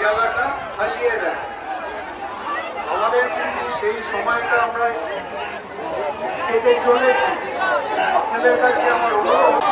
জায়গাটা হারিয়ে দেয়। আমাদের কিন্তু সেই সময়টা আমরা কেটে চলেছি। আপনাদের কাছে আমার অনুরোধ,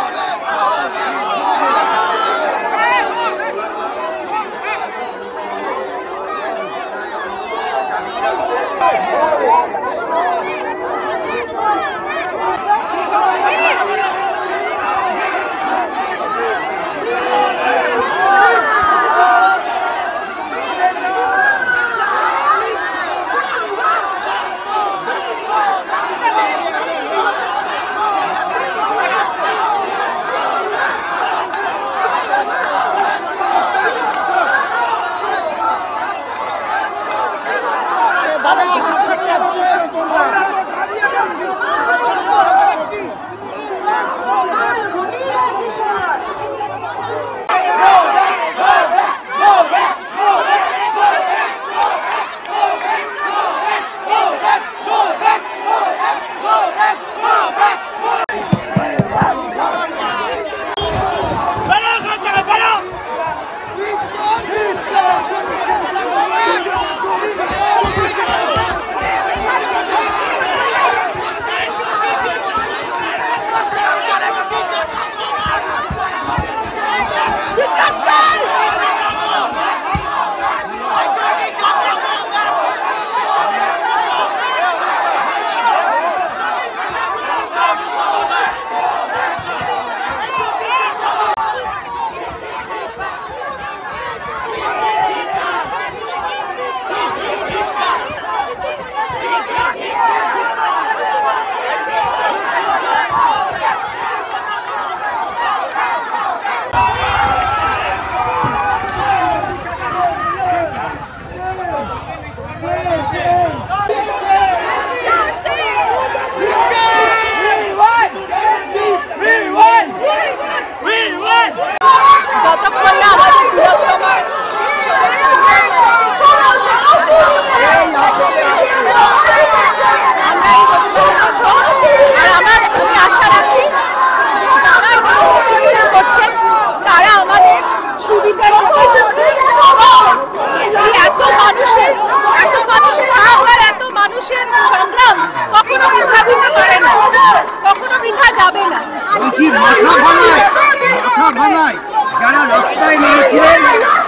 মাথা ভাঙায় যারা রাস্তায় নেমেছিলেন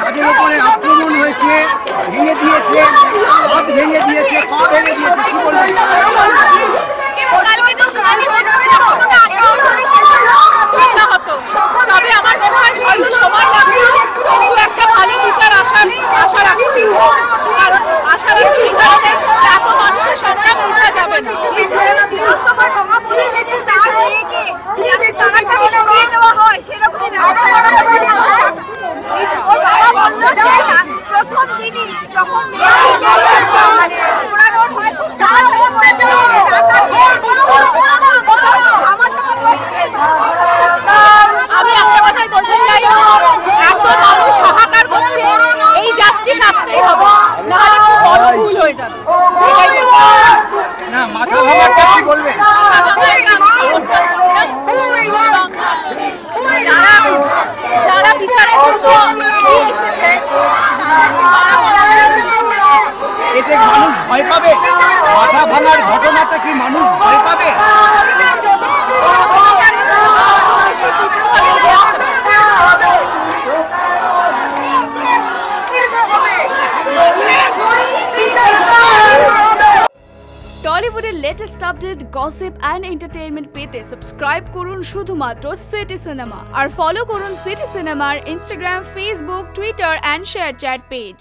তাদের উপরে আক্রমণ হয়েছে, ভেঙে দিয়েছে, হাত ভেঙে দিয়েছে, পা ভেঙে দিয়েছে, কি বলবেন? তবে আমার মনে হয় হয়তো সময় লাগছে, কিন্তু একটা ভালো বিচার আশা রাখছি। কারণ আশা রাখছি এই কারণে এত মানুষের সংগ্রাম উঠা যাবে না। আমি একটা কথাই বলতে চাই, এত মানুষ হাহাকার করছে, এই জাস্টিস আসতেই হবে, নাহলে খুব বড় ভুল হয়ে যাবে। না, মাথা ভাঙাটা কি বলবেন? যারা বিচারের জন্য এসেছে এতে মানুষ ভয় পাবে? মাথা ভাঙার ঘটনাতে কি মানুষ ভয় পাবে? টলিউডের latest update, gossip and entertainment পেতে সাবস্ক্রাইব করুন শুধুমাত্র সিটি সিনেমা, আর ফলো করুন সিটি সিনেমার Instagram, Facebook, Twitter and ShareChat page.